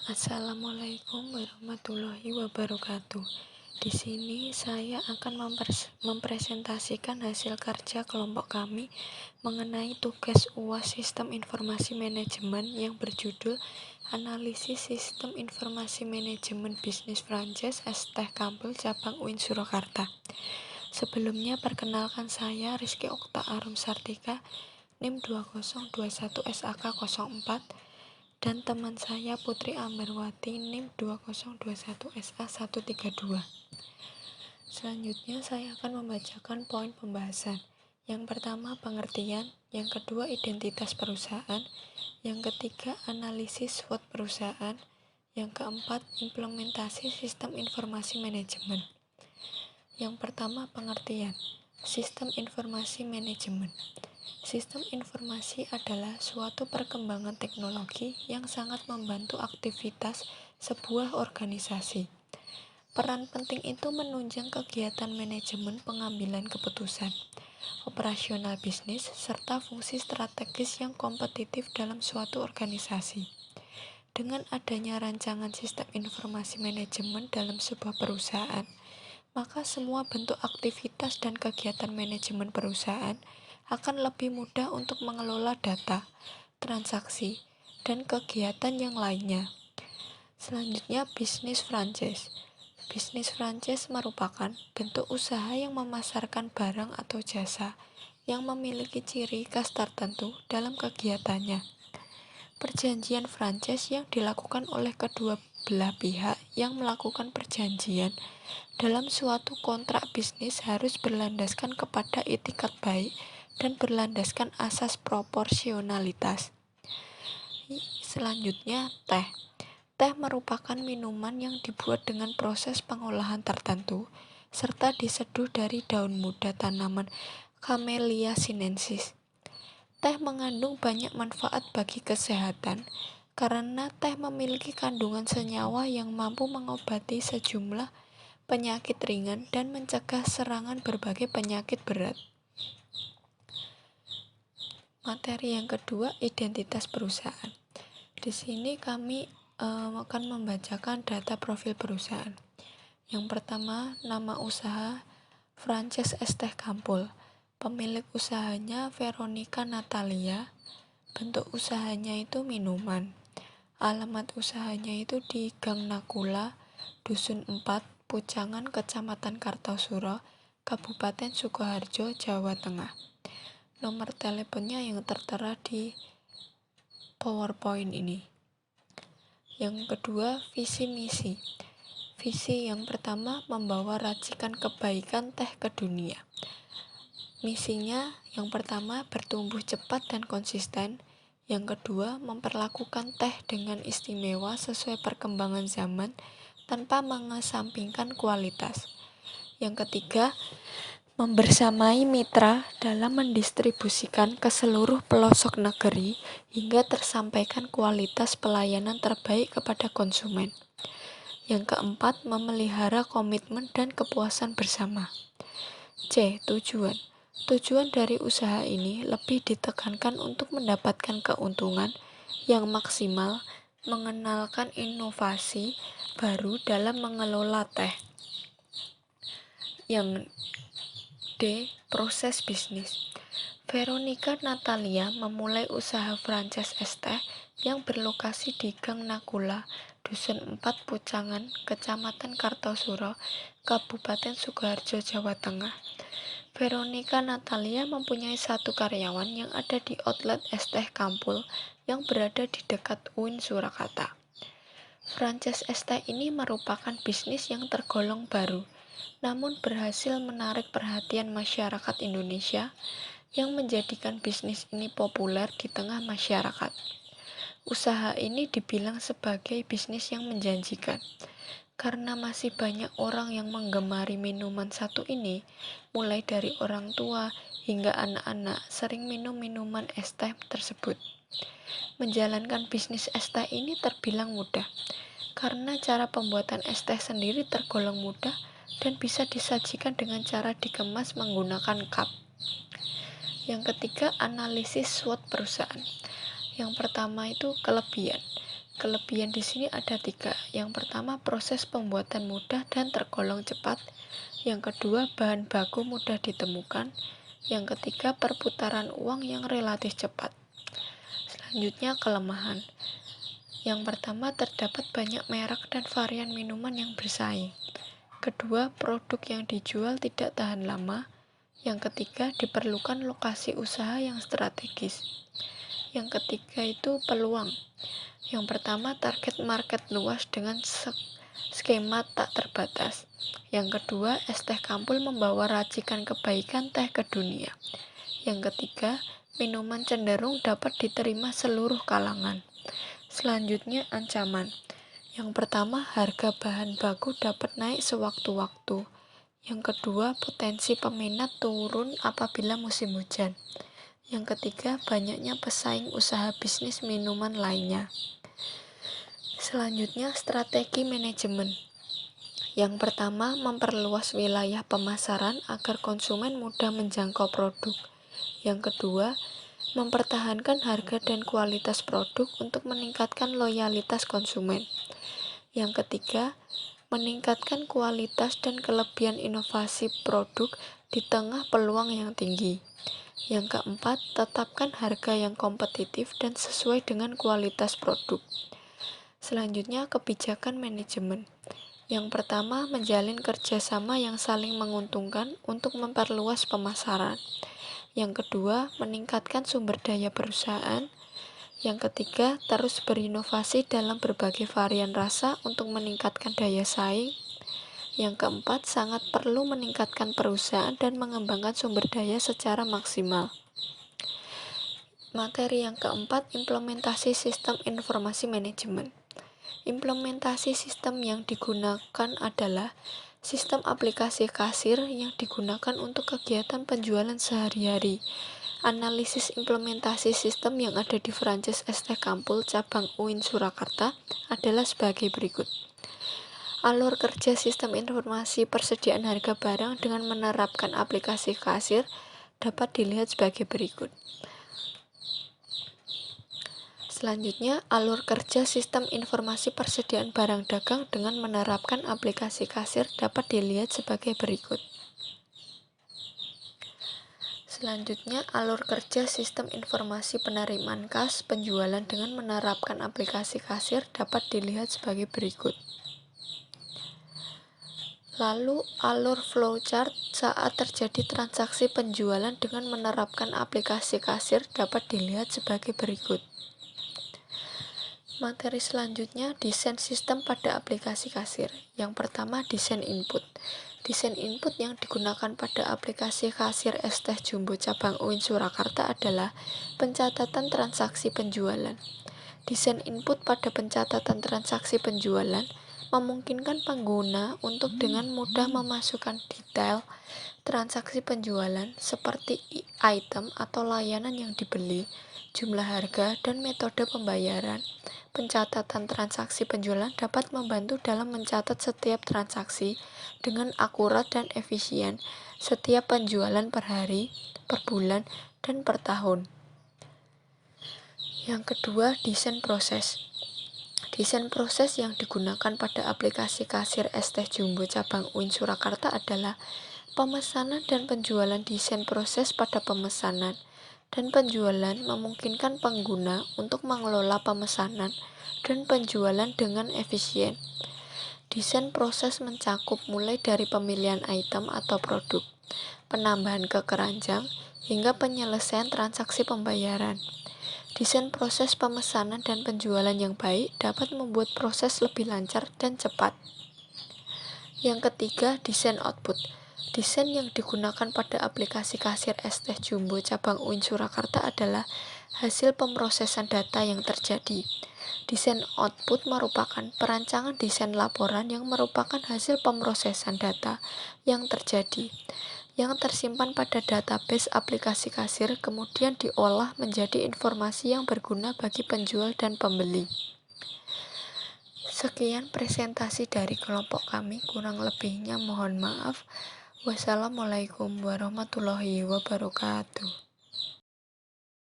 Assalamualaikum warahmatullahi wabarakatuh. Di sini saya akan mempresentasikan hasil kerja kelompok kami mengenai tugas UAS Sistem Informasi Manajemen yang berjudul Analisis Sistem Informasi Manajemen Bisnis Franchise ST Kampul Cabang UIN Surakarta. Sebelumnya perkenalkan saya Rizky Okta Arum Sartika, NIM 2021 SAK 04, dan teman saya Putri Amerwati, NIM 2021 SA 132. Selanjutnya saya akan membacakan poin pembahasan. Yang pertama pengertian, yang kedua identitas perusahaan, yang ketiga analisis SWOT perusahaan, yang keempat implementasi sistem informasi manajemen. Yang pertama pengertian, sistem informasi manajemen. Sistem informasi adalah suatu perkembangan teknologi yang sangat membantu aktivitas sebuah organisasi. Peran penting itu menunjang kegiatan manajemen pengambilan keputusan, operasional bisnis, serta fungsi strategis yang kompetitif dalam suatu organisasi. Dengan adanya rancangan sistem informasi manajemen dalam sebuah perusahaan, maka semua bentuk aktivitas dan kegiatan manajemen perusahaan akan lebih mudah untuk mengelola data, transaksi, dan kegiatan yang lainnya. Selanjutnya, bisnis franchise. Bisnis franchise merupakan bentuk usaha yang memasarkan barang atau jasa yang memiliki ciri khas tertentu dalam kegiatannya. Perjanjian franchise yang dilakukan oleh kedua belah pihak yang melakukan perjanjian dalam suatu kontrak bisnis harus berlandaskan kepada itikat baik dan berlandaskan asas proporsionalitas. Selanjutnya, teh. Teh merupakan minuman yang dibuat dengan proses pengolahan tertentu serta diseduh dari daun muda tanaman Camellia sinensis. Teh mengandung banyak manfaat bagi kesehatan karena teh memiliki kandungan senyawa yang mampu mengobati sejumlah penyakit ringan dan mencegah serangan berbagai penyakit berat. Materi yang kedua, identitas perusahaan. Di sini kami akan membacakan data profil perusahaan. Yang pertama, nama usaha Franchise ST Kampul. Pemilik usahanya Veronica Natalia. Bentuk usahanya itu minuman. Alamat usahanya itu di Gang Nakula, Dusun 4, Pucangan, Kecamatan Kartosuro, Kabupaten Sukoharjo, Jawa Tengah. Nomor teleponnya yang tertera di PowerPoint ini. Yang kedua, visi misi. Visi yang pertama membawa racikan kebaikan teh ke dunia. Misinya yang pertama bertumbuh cepat dan konsisten. Yang kedua, memperlakukan teh dengan istimewa sesuai perkembangan zaman tanpa mengesampingkan kualitas. Yang ketiga, membersamai mitra dalam mendistribusikan ke seluruh pelosok negeri hingga tersampaikan kualitas pelayanan terbaik kepada konsumen. Yang keempat, memelihara komitmen dan kepuasan bersama. C. Tujuan. Tujuan dari usaha ini lebih ditekankan untuk mendapatkan keuntungan yang maksimal, mengenalkan inovasi baru dalam mengelola teh. Yang D. Proses bisnis. Veronica Natalia memulai usaha franchise ST yang berlokasi di Gang Nakula, Dusun 4 Pucangan, Kecamatan Kartosuro, Kabupaten Sukoharjo, Jawa Tengah. Veronica Natalia mempunyai satu karyawan yang ada di outlet ST Kampul yang berada di dekat UIN Surakarta. Franchise ST ini merupakan bisnis yang tergolong baru, namun berhasil menarik perhatian masyarakat Indonesia yang menjadikan bisnis ini populer di tengah masyarakat. Usaha ini dibilang sebagai bisnis yang menjanjikan, karena masih banyak orang yang menggemari minuman satu ini, mulai dari orang tua hingga anak-anak sering minum minuman es teh tersebut. Menjalankan bisnis es teh ini terbilang mudah, karena cara pembuatan es teh sendiri tergolong mudah dan bisa disajikan dengan cara dikemas menggunakan cup. Yang ketiga, analisis SWOT perusahaan. Yang pertama itu kelebihan. Kelebihan di sini ada 3. Yang pertama, proses pembuatan mudah dan tergolong cepat. Yang kedua, bahan baku mudah ditemukan. Yang ketiga, perputaran uang yang relatif cepat. Selanjutnya, kelemahan. Yang pertama, terdapat banyak merek dan varian minuman yang bersaing. Kedua, produk yang dijual tidak tahan lama. Yang ketiga, diperlukan lokasi usaha yang strategis. Yang ketiga itu peluang. Yang pertama, target market luas dengan skema tak terbatas. Yang kedua, es teh Kampul membawa racikan kebaikan teh ke dunia. Yang ketiga, minuman cenderung dapat diterima seluruh kalangan. Selanjutnya, ancaman. Yang pertama, harga bahan baku dapat naik sewaktu-waktu. Yang kedua, potensi peminat turun apabila musim hujan. Yang ketiga, banyaknya pesaing usaha bisnis minuman lainnya. Selanjutnya, strategi manajemen. Yang pertama, memperluas wilayah pemasaran agar konsumen mudah menjangkau produk. Yang kedua, mempertahankan harga dan kualitas produk untuk meningkatkan loyalitas konsumen. Yang ketiga, meningkatkan kualitas dan kelebihan inovasi produk di tengah peluang yang tinggi. Yang keempat, tetapkan harga yang kompetitif dan sesuai dengan kualitas produk. Selanjutnya, kebijakan manajemen. Yang pertama, menjalin kerjasama yang saling menguntungkan untuk memperluas pemasaran. Yang kedua, meningkatkan sumber daya perusahaan. Yang ketiga, terus berinovasi dalam berbagai varian rasa untuk meningkatkan daya saing. Yang keempat, sangat perlu meningkatkan perusahaan dan mengembangkan sumber daya secara maksimal. Materi yang keempat, implementasi sistem informasi manajemen. Implementasi sistem yang digunakan adalah sistem aplikasi kasir yang digunakan untuk kegiatan penjualan sehari-hari. Analisis implementasi sistem yang ada di franchise Es Teh Kampul cabang UIN Surakarta adalah sebagai berikut. Alur kerja sistem informasi persediaan harga barang dengan menerapkan aplikasi kasir dapat dilihat sebagai berikut. Selanjutnya, alur kerja sistem informasi persediaan barang dagang dengan menerapkan aplikasi kasir dapat dilihat sebagai berikut. Selanjutnya, alur kerja sistem informasi penerimaan kas penjualan dengan menerapkan aplikasi kasir dapat dilihat sebagai berikut. Lalu, alur flowchart saat terjadi transaksi penjualan dengan menerapkan aplikasi kasir dapat dilihat sebagai berikut. Materi selanjutnya, desain sistem pada aplikasi kasir. Yang pertama, desain input. Desain input yang digunakan pada aplikasi kasir Es Teh Jumbo cabang UIN Surakarta adalah pencatatan transaksi penjualan. Desain input pada pencatatan transaksi penjualan memungkinkan pengguna untuk dengan mudah memasukkan detail transaksi penjualan seperti item atau layanan yang dibeli, jumlah harga, dan metode pembayaran. Pencatatan transaksi penjualan dapat membantu dalam mencatat setiap transaksi dengan akurat dan efisien, setiap penjualan per hari, per bulan, dan per tahun. Yang kedua, desain proses. Desain proses yang digunakan pada aplikasi kasir Es Teh Jumbo cabang UIN Surakarta adalah pemesanan dan penjualan. Desain proses pada pemesanan dan penjualan memungkinkan pengguna untuk mengelola pemesanan dan penjualan dengan efisien. Desain proses mencakup mulai dari pemilihan item atau produk, penambahan ke keranjang, hingga penyelesaian transaksi pembayaran. Desain proses pemesanan dan penjualan yang baik dapat membuat proses lebih lancar dan cepat. Yang ketiga, desain output. Desain yang digunakan pada aplikasi kasir Es Teh Jumbo cabang UIN Surakarta adalah hasil pemrosesan data yang terjadi. Desain output merupakan perancangan desain laporan yang merupakan hasil pemrosesan data yang terjadi, yang tersimpan pada database aplikasi kasir kemudian diolah menjadi informasi yang berguna bagi penjual dan pembeli. Sekian presentasi dari kelompok kami, kurang lebihnya mohon maaf. Wassalamualaikum warahmatullahi wabarakatuh.